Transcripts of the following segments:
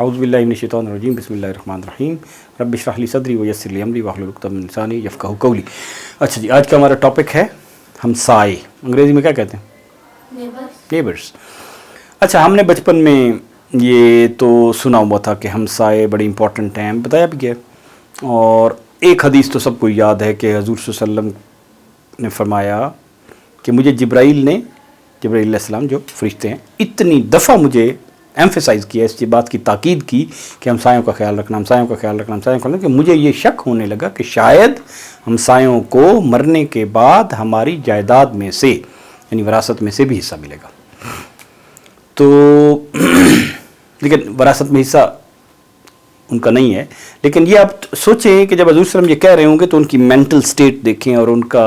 अऊज़ु बिल्लाहि मिनश शैतानिर रजीम बिस्मिल्लाहिर रहमानिर रहीम रब्बि इश्रह ली सदरी व यस्सिर ली अमरी वहलुल उक़दतम मिन लिसानी यफ़क़हू क़ौली। अच्छा जी, आज का हमारा टॉपिक है हमसाए। अंग्रेज़ी में क्या कहते हैं? नेबर्स। अच्छा, हमने बचपन में ये तो सुना हुआ था कि हमसाए बड़े इंपॉर्टेंट हैं, बताया भी गया। और एक हदीस तो सबको याद है कि हुज़ूर सल्लल्लाहु अलैहि वसल्लम ने फरमाया कि मुझे जिब्राइल अलैहिस्सलाम जो फरिश्ते हैं, इतनी दफ़ा मुझे एम्फेसाइज़ किया, इस बात की ताकीद की कि हमसायों का ख्याल रखना, हमसायों का ख्याल रखना, हमसायों का ख्याल रखना, कि मुझे ये शक होने लगा कि शायद हमसायों को मरने के बाद हमारी जायदाद में से यानी विरासत में से भी हिस्सा मिलेगा। तो लेकिन विरासत में हिस्सा उनका नहीं है। लेकिन ये आप सोचें कि जब हुज़ूर सल्लल्लाहु अलैहि वसल्लम ये कह रहे होंगे तो उनकी मेंटल स्टेट देखें और उनका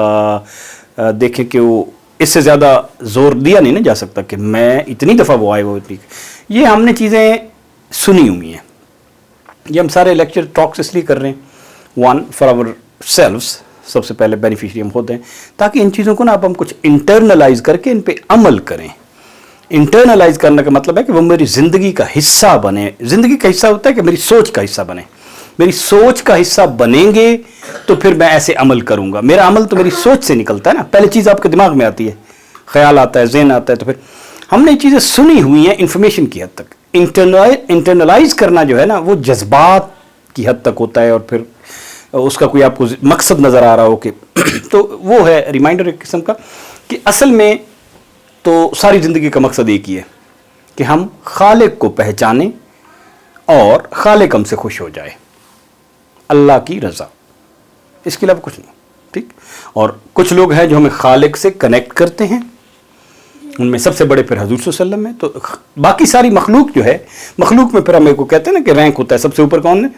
देखें कि वो इससे ज़्यादा ज़ोर दिया नहीं ना जा सकता कि मैं इतनी दफ़ा वो आए वो इतनी। ये हमने चीज़ें सुनी हुई हैं, ये हम सारे लेक्चर टॉक्स इसलिए कर रहे हैं, वन फॉर आवर सेल्व्स, सबसे पहले बेनिफिशियरी हम होते हैं, ताकि इन चीज़ों को ना अब हम कुछ इंटरनलाइज करके इन पे अमल करें। इंटरनलाइज करने का मतलब है कि वो मेरी ज़िंदगी का हिस्सा बने। ज़िंदगी का हिस्सा होता है कि मेरी सोच का हिस्सा बने। मेरी सोच का हिस्सा बनेंगे तो फिर मैं ऐसे अमल करूँगा। मेरा अमल तो मेरी सोच से निकलता है ना, पहले चीज़ आपके दिमाग में आती है, ख्याल आता है, ज़हन आता है, तो फिर हमने ये चीज़ें सुनी हुई हैं इंफॉर्मेशन की हद तक। इंटरनलाइज करना जो है ना, वो जज्बात की हद तक होता है और फिर उसका कोई आपको मकसद नज़र आ रहा हो कि तो वो है रिमाइंडर एक किस्म का कि असल में तो सारी ज़िंदगी का मकसद एक ही है कि हम खालिक को पहचानें और खालिक हमसे खुश हो जाए, अल्लाह की रज़ा, इसके अलावा कुछ नहीं। ठीक। और कुछ लोग हैं जो हमें खालिक से कनेक्ट करते हैं, उनमें सबसे बड़े फिर हुज़ूर सल्लल्लाहु अलैहि वसल्लम है। तो बाकी सारी मखलूक जो है, मखलूक में फिर हमें को कहते हैं ना कि रैंक होता है, सबसे ऊपर कौन है?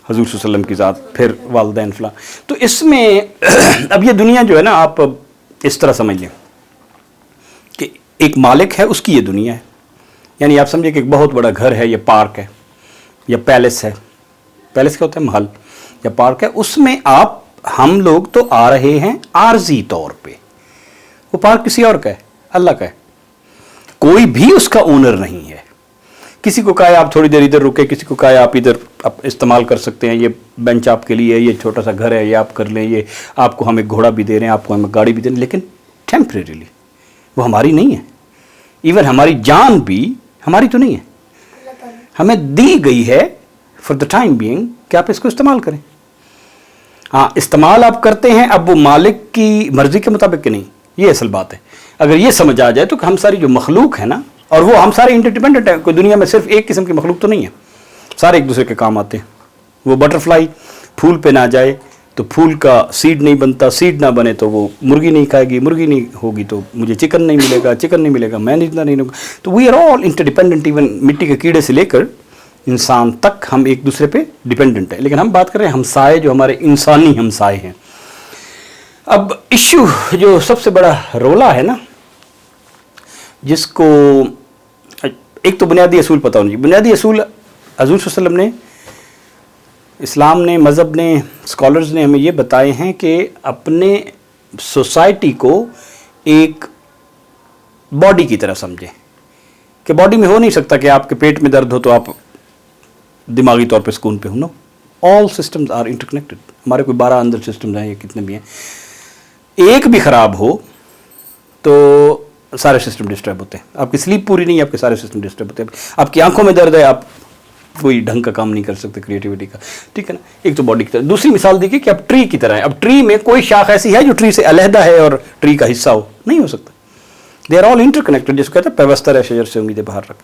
हुज़ूर सल्लल्लाहु अलैहि वसल्लम की ज़ात, फिर वालिदैन फलां। तो इसमें अब ये दुनिया जो है ना, आप इस तरह समझ लें कि एक मालिक है, उसकी ये दुनिया है। यानी आप समझिए कि एक बहुत बड़ा घर है, ये पार्क है या पैलेस है। पैलेस क्या होता है? महल या पार्क है। उसमें हम लोग तो आ रहे हैं आर्जी तौर पे। वो पार्क किसी और का है, अल्लाह का है, कोई भी उसका ओनर नहीं है। किसी को कहा आप थोड़ी देर इधर रुके, किसी को कहा आप इधर आप इस्तेमाल कर सकते हैं, ये बेंच आपके लिए, ये छोटा सा घर है, ये आप कर लें, ये आपको हम एक घोड़ा भी दे रहे हैं, आपको हम गाड़ी भी दे रहे हैं, लेकिन टेम्परेरीली वो हमारी नहीं है। इवन हमारी जान भी हमारी तो नहीं है, हमें दी गई है फॉर द टाइम बीइंग कि आप इसको इस्तेमाल करें। हाँ, इस्तेमाल आप करते हैं, अब वो मालिक की मर्जी के मुताबिक कि नहीं, ये असल बात है। अगर ये समझ आ जाए तो हम सारी जो मखलूक है ना, और वो हम सारे इंटरडिपेंडेंट हैं, कोई दुनिया में सिर्फ एक किस्म की मखलूक तो नहीं है, सारे एक दूसरे के काम आते हैं। वो बटरफ्लाई फूल पे ना जाए तो फूल का सीड नहीं बनता, सीड ना बने तो वो मुर्गी नहीं खाएगी, मुर्गी नहीं होगी तो मुझे चिकन नहीं मिलेगा, चिकन नहीं मिलेगा, मैं नहीं होगा। तो we are all interdependent, even मिट्टी के कीड़े से लेकर इंसान तक हम एक दूसरे पे डिपेंडेंट है। लेकिन हम बात कर रहे हैं हमसाए, जो हमारे इंसानी हमसाए हैं। अब इश्यू जो सबसे बड़ा रोला है ना, जिसको एक तो बुनियादी असूल पता होना चाहिए। बुनियादी असूल हुज़ूर सल्लल्लाहु अलैहि वसल्लम ने, इस्लाम ने, मज़हब ने, स्कॉलर्स ने हमें ये बताए हैं कि अपने सोसाइटी को एक बॉडी की तरह समझें कि बॉडी में हो नहीं सकता कि आपके पेट में दर्द हो तो आप दिमागी तौर पे सुकून पे हो। No, all systems are interconnected. हमारे कोई 12 अंदर सिस्टम्स हैं, ये कितने भी हैं, एक भी ख़राब हो तो सारे सिस्टम डिस्टर्ब होते हैं। आपकी स्लीप पूरी नहीं है, आपके सारे सिस्टम डिस्टर्ब होते हैं। आपकी आंखों में दर्द है, आप कोई ढंग का काम नहीं कर सकते क्रिएटिविटी का। ठीक है ना, एक तो बॉडी की तरह। दूसरी मिसाल देखिए कि आप ट्री की तरह है। अब ट्री में कोई शाख ऐसी है जो ट्री से अलहदा है और ट्री का हिस्सा हो? नहीं हो सकता। दे आर ऑल इंटरकनेक्टेड, जिसको कहते हैं पैवस्तर है शजर से उम्मीदें बाहर रख।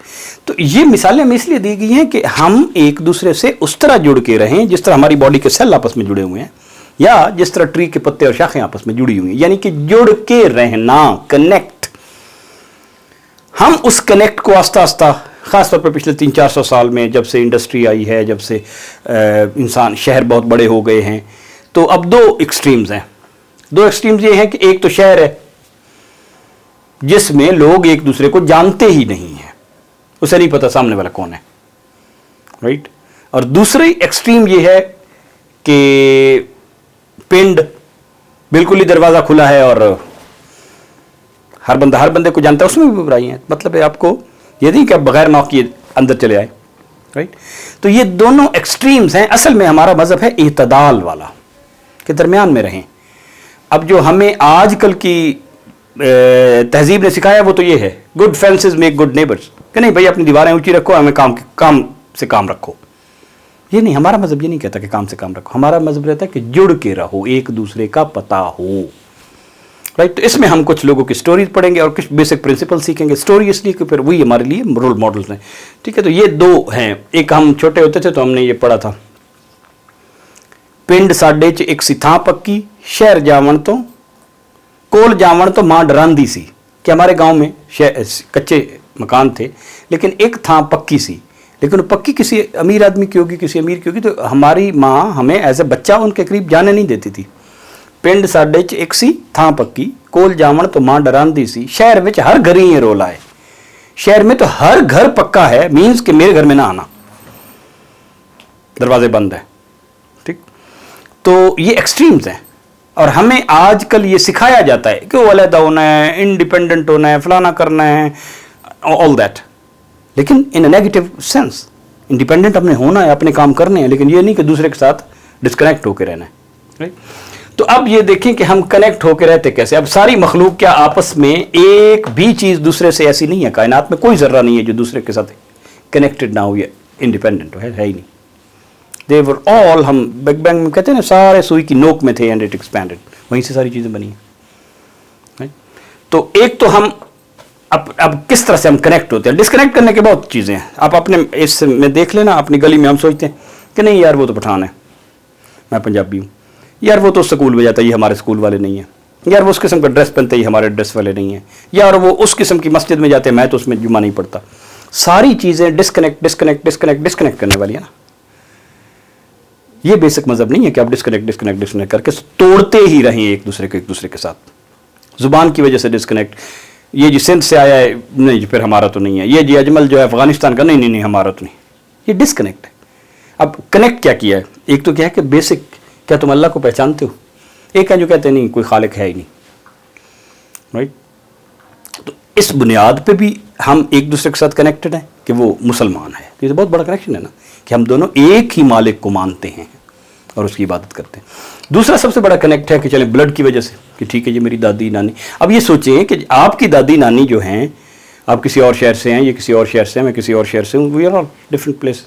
तो ये मिसालें हमें इसलिए दी गई हैं कि हम एक दूसरे से उस तरह जुड़ के रहें जिस तरह हमारी बॉडी के सेल आपस में जुड़े हुए हैं, या जिस तरह ट्री के पत्ते और शाखें आपस में जुड़ी हुई हैं, यानी कि जुड़ के रहना, कनेक्ट। हम उस कनेक्ट को आस्ता आस्ता, ख़ास तौर पर पिछले 300-400 साल में, जब से इंडस्ट्री आई है, जब से इंसान, शहर बहुत बड़े हो गए हैं, तो अब दो एक्सट्रीम्स हैं। दो एक्सट्रीम्स ये हैं कि एक तो शहर है जिसमें लोग एक दूसरे को जानते ही नहीं है, उसे नहीं पता सामने वाला कौन है, राइट। और दूसरी एक्सट्रीम ये है कि पिंड बिल्कुल ही दरवाज़ा खुला है और हर बंदे को जानता है, उसमें भी बुराई है। मतलब है आपको ये नहीं कि आप बगैर नॉक किए अंदर चले आए, राइट. तो ये दोनों एक्सट्रीम्स हैं. असल में हमारा मजहब है इतदाल वाला, के दरमियान में रहें. अब जो हमें आजकल की तहजीब ने सिखाया वो तो ये है, good fences make good neighbours, कि नहीं भाई अपनी दीवारें ऊंची रखो, हमें काम से काम रखो. ये नहीं, हमारा मजहब ये नहीं कहता कि काम से काम रखो. हमारा मजहब रहता है कि जुड़ के रहो, एक दूसरे का पता हो. राइट. तो इसमें हम कुछ लोगों की स्टोरीज पढ़ेंगे और कुछ बेसिक प्रिंसिपल सीखेंगे. स्टोरी इसलिए कि फिर वही हमारे लिए रोल मॉडल्स हैं. ठीक है. तो ये दो हैं. एक हम छोटे होते थे तो हमने ये पढ़ा था, पिंड साडे च एक सी थां पक्की, शहर जावन तो कोल जावन तो मां डरांदी सी. कि हमारे गांव में कच्चे मकान थे लेकिन एक थां पक्की सी, लेकिन पक्की किसी अमीर आदमी की होगी, किसी अमीर की होगी. तो हमारी माँ हमें एज ए बच्चा उनके करीब जाने नहीं देती थी. पिंड साडे च एक सी थां पक्की, कोल जावन तो मां डरांदी सी, शहर में हर घर ही रोला है. शहर में तो हर घर पक्का है, मीन्स कि मेरे घर में ना आना, दरवाजे बंद है. ठीक. तो ये एक्सट्रीम्स हैं और हमें आजकल ये सिखाया जाता है कि वो अलहदा होना है, इंडिपेंडेंट होना है, फलाना करना है, ऑल दैट. लेकिन इन अ नेगेटिव सेंस. इंडिपेंडेंट हमने होना है, अपने काम करने हैं, लेकिन ये नहीं कि दूसरे के साथ डिस्कनेक्ट होकर रहना है. राइट. तो अब ये देखें कि हम कनेक्ट होकर रहते कैसे. अब सारी मखलूक क्या आपस में एक भी चीज़ दूसरे से ऐसी नहीं है. कायनात में कोई ज़र्रा नहीं है जो दूसरे के साथ कनेक्टेड ना हो या इंडिपेंडेंट हो, है ही नहीं. दे वर ऑल, हम बिग बैंग में कहते हैं ना, सारे सुई की नोक में थे एंड इट एक्सपैंडेड, वहीं से सारी चीज़ें बनी हैं. तो एक तो हम अब किस तरह से हम कनेक्ट होते हैं. डिस्कनेक्ट करने के बहुत चीज़ें हैं. आप अपने इसमें देख लेना, अपनी गली में हम सोचते हैं कि नहीं यार वो तो पठान है, मैं पंजाबी हूँ, यार वो तो स्कूल में जाता है, ये हमारे स्कूल वाले नहीं हैं, यार वो उस किस्म का ड्रेस पहनते ही हमारे ड्रेस वाले नहीं हैं, यार वो उस किस्म की मस्जिद में जाते हैं, मैं तो उसमें जुम्मा नहीं पढ़ता. सारी चीज़ें डिस्कनेक्ट करने वाली है ना. ये बेसिक मजहब नहीं है कि आप डिस्कनेक्ट करके तोड़ते ही रहें एक दूसरे के साथ. जुबान की वजह से डिस्कनेक्ट, ये जी सिंध से आया है, नहीं जी फिर हमारा तो नहीं है, ये जी अजमल जो है अफगानिस्तान का, नहीं हमारा तो नहीं. ये डिस्कनेक्ट है. अब कनेक्ट क्या किया है. एक तो क्या है कि बेसिक, क्या तुम अल्लाह को पहचानते हो. एक है जो कहते हैं नहीं कोई खालिक है ही नहीं. राइट. तो इस बुनियाद पे भी हम एक दूसरे के साथ कनेक्टेड हैं कि वो मुसलमान है. ये तो बहुत बड़ा कनेक्शन है ना, कि हम दोनों एक ही मालिक को मानते हैं और उसकी इबादत करते हैं. दूसरा सबसे बड़ा कनेक्ट है कि चले ब्लड की वजह से, कि ठीक है ये मेरी दादी नानी. अब ये सोचें कि आपकी दादी नानी जो हैं, आप किसी और शहर से हैं, ये किसी और शहर से हैं, मैं किसी और शहर से हूँ, we are all different place.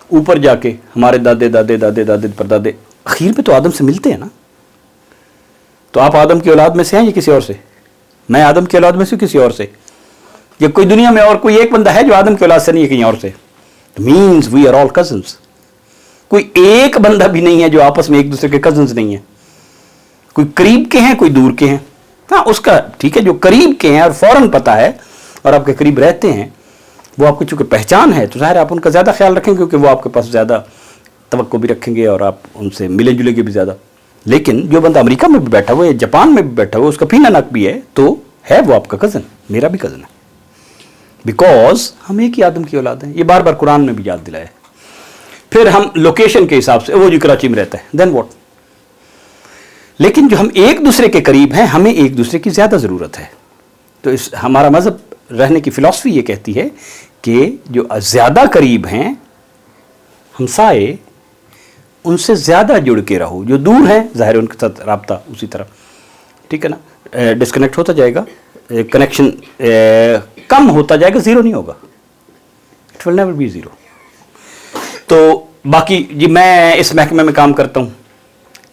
ऊपर जाके हमारे दादे परदादे आखिर में तो आदम से मिलते हैं ना. तो आप आदम की औलाद में से हैं या किसी और से. मैं आदम की औलाद में से किसी और से. या कोई दुनिया में और कोई एक बंदा है जो आदम की औलाद से नहीं है, कहीं और से. Means we are all cousins. कोई एक बंदा भी नहीं है जो आपस में एक दूसरे के कजन्स नहीं है. कोई करीब के हैं, कोई दूर के हैं. हाँ उसका ठीक है, जो करीब के हैं और फौरन पता है और आपके करीब रहते हैं, वो आपकी चूँकि पहचान है तो ज़ाहिर आप उनका ज़्यादा ख्याल रखेंगे, क्योंकि वो आपके पास ज़्यादा तवक्को भी रखेंगे और आप उनसे मिले जुलेंगे भी ज़्यादा. लेकिन जो बंदा अमेरिका में भी बैठा हुआ है, जापान में भी बैठा हुआ है, उसका फीना नक भी है, तो है वो आपका कज़न, मेरा भी कज़न है, बिकॉज हम एक ही आदम की औलाद हैं. ये बार बार कुरान में भी याद दिलाया है. फिर हम लोकेशन के हिसाब से, वो जो कराची में रहता है, देन व्हाट. लेकिन जो हम एक दूसरे के करीब हैं, हमें एक दूसरे की ज़्यादा ज़रूरत है. तो इस हमारा मज़हब रहने की फ़िलॉसफी ये कहती है कि जो ज़्यादा करीब हैं हमसाए, उनसे ज़्यादा जुड़ के रहो. जो दूर हैं ज़ाहिर उनके साथ राब्ता उसी तरह, ठीक है ना, डिस्कनेक्ट होता जाएगा, कनेक्शन कम होता जाएगा, ज़ीरो नहीं होगा. It will never be zero. तो बाकी जी मैं इस महकमे में काम करता हूँ,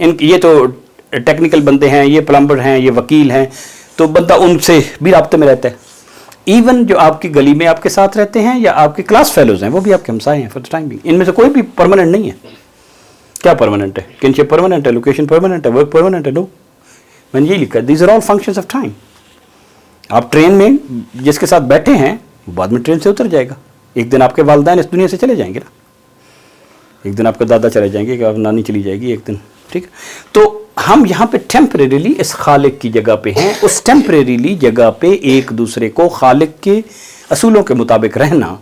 ये तो टेक्निकल बंदे हैं, ये प्लम्बर हैं, ये वकील हैं, तो बंदा उनसे भी राब्ते में रहता है. इवन जो आपकी गली में आपके साथ रहते हैं या आपके क्लास फेलोज हैं, वो भी आपके हमसाए हैं फॉर द टाइम बिंग. इनमें से कोई भी परमानेंट नहीं है. क्या परमानेंट है, किनशिप परमानेंट है, लोकेशन परमानेंट है, वर्क परमानेंट है, नो. मैंने यही लिखा, these are all functions of time. आप ट्रेन में जिसके साथ बैठे हैं वो बाद में ट्रेन से उतर जाएगा. एक दिन आपके वालिदैन इस दुनिया से चले जाएंगे ना, एक दिन आपके दादा चले जाएंगे, कि आप नानी चली जाएगी एक दिन, ठीक है. तो हम यहाँ पे टेम्परेरीली इस खालिक की जगह पे हैं. उस टेम्परेरीली जगह पे एक दूसरे को खालिक के असूलों के मुताबिक रहना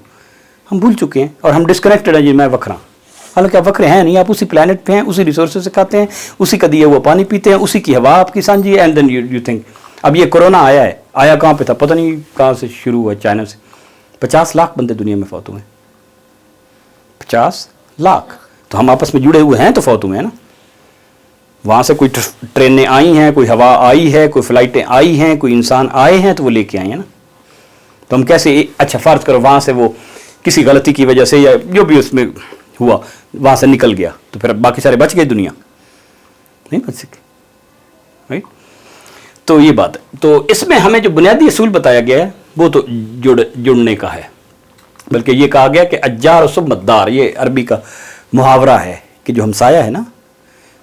हम भूल चुके हैं और हम डिस्कनेक्टेड हैं. जी मैं वखरा, हालांकि आप वक्रे हैं नहीं, आप उसी प्लेनेट पे हैं, उसी रिसोर्सेज से खाते हैं, उसी का दिया हुआ पानी पीते हैं, उसी की हवा आपकी सांझी है. एंड देन यू थिंक अब ये कोरोना आया है, आया कहाँ पे था पता नहीं, कहाँ से शुरू हुआ, चाइना से. 50 लाख बंदे दुनिया में फौत हुए. 50 लाख। तो हम आपस में जुड़े हुए हैं तो फौत हुए हैं ना। वहाँ से कोई ट्रेनें आई हैं, कोई हवा आई है, कोई फ्लाइटें आई हैं, कोई इंसान आए हैं तो वो लेके आए हैं ना। तो हम कैसे, अच्छा फ़र्ज करो वहाँ से वो किसी गलती की वजह से या जो भी उसमें हुआ वहाँ से निकल गया, तो फिर बाकी सारे बच गए, दुनिया नहीं बच सके, राइट। तो ये बात है। तो इसमें हमें जो बुनियादी असूल बताया गया है वो तो जुड़ने का है। बल्कि ये कहा गया कि अज्जार और सुमद्दार, ये अरबी का मुहावरा है कि जो हमसाया है ना,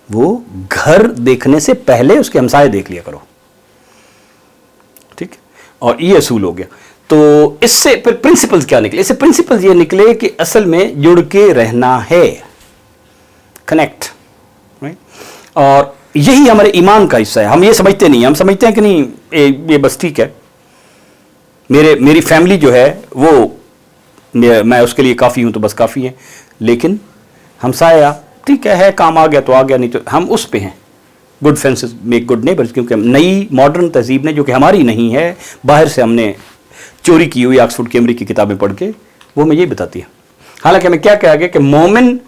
वो घर देखने से पहले उसके हमसाए देख लिया करो, ठीक। और ये असूल हो गया। तो इससे फिर प्रिंसिपल्स क्या निकले? इससे प्रिंसिपल्स ये निकले कि असल में जुड़ के रहना है, कनेक्ट, राइट। और यही हमारे ईमान का हिस्सा है। हम ये समझते नहीं, हम समझते हैं कि नहीं ये बस ठीक है, मेरी फैमिली जो है वो मैं उसके लिए काफ़ी हूँ तो बस काफ़ी है। लेकिन हमसाया ठीक है काम आ गया तो आ गया, नहीं तो हम उस पे हैं। Good fences make good neighbours, क्योंकि नई मॉडर्न तहजीब ने जो कि हमारी नहीं है, बाहर से हमने चोरी की हुई ऑक्सफोर्ड कैम्ब्रिज की किताबें पढ़ के, वो हमें ये बताती है। हालांकि हमें क्या कहा गया कि मोमिन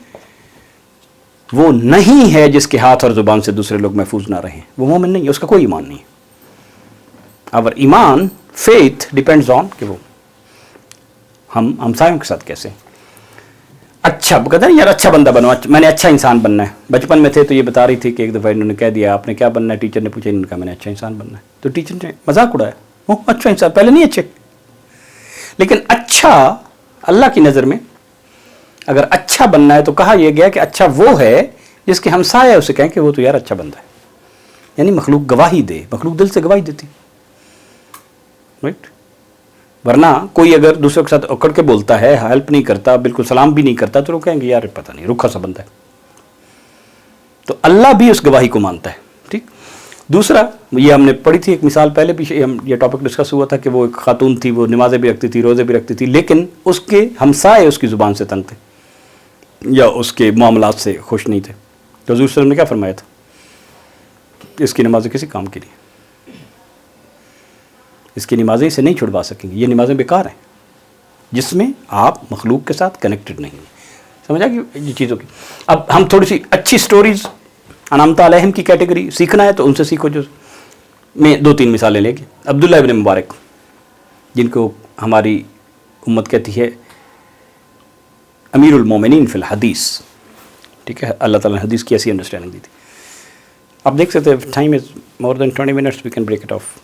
वो नहीं है जिसके हाथ और ज़ुबान से दूसरे लोग महफूज ना रहें, वो मोमिन नहीं है, उसका कोई ईमान नहीं है। अवर ईमान, फेथ डिपेंड्स ऑन कि वो हम हमसायों के साथ कैसे अच्छा, कहते हैं यार अच्छा बंदा बनो, मैंने अच्छा इंसान बनना है। बचपन में थे तो ये बता रही थी कि एक दफ़ा इन्होंने कह दिया आपने क्या बनना है, टीचर ने पूछा, इन्होंने कहा मैंने अच्छा इंसान बनना है। तो टीचर ने मजाक उड़ाया, ओ अच्छा इंसान, पहले नहीं अच्छे। लेकिन अच्छा अल्लाह की नज़र में अगर अच्छा बनना है तो कहा यह गया कि अच्छा वो है जिसके हमसाया उसे कहें कि वो तो यार अच्छा बंदा है। यानी मखलूक गवाही दे, मखलूक दिल से गवाही देती, राइट। वरना कोई अगर दूसरों के साथ अकड़ के बोलता है, हेल्प नहीं करता, बिल्कुल सलाम भी नहीं करता, तो लोग कहेंगे यार पता नहीं रुखा सा बंदा है। तो अल्लाह भी उस गवाही को मानता है, ठीक। दूसरा, ये हमने पढ़ी थी एक मिसाल पहले भी, ये टॉपिक डिस्कस हुआ था कि वो एक खातून थी, वो नमाजें भी रखती थी, रोज़े भी रखती थी, लेकिन उसके हमसाए उसकी ज़ुबान से तंग थे या उसके मामलात से खुश नहीं थे। तो हुज़ूर सल्लल्लाहु अलैहि वसल्लम ने क्या फरमाया था, इसकी नमाज़ें किसी काम की नहीं, इसकी नमाज़ें इसे नहीं छुड़वा सकेंगी, ये नमाज़ें बेकार हैं जिसमें आप मखलूक के साथ कनेक्टेड नहीं हैं। समझा कि ये चीज़ों की। अब हम थोड़ी सी अच्छी स्टोरीज़ अनामता अलैहिम की कैटेगरी सीखना है तो उनसे सीखो। जो मैं 2-3 मिसालें लेके, अब्दुल्लाह इब्न मुबारक जिनको हमारी उम्मत कहती है अमीरुल मोमिनीन फिल हदीस, ठीक है, अल्लाह ताला ने हदीस की ऐसी अंडरस्टैंडिंग दी थी। आप देख सकते हैं, time is more than 20 minutes, we can break it of.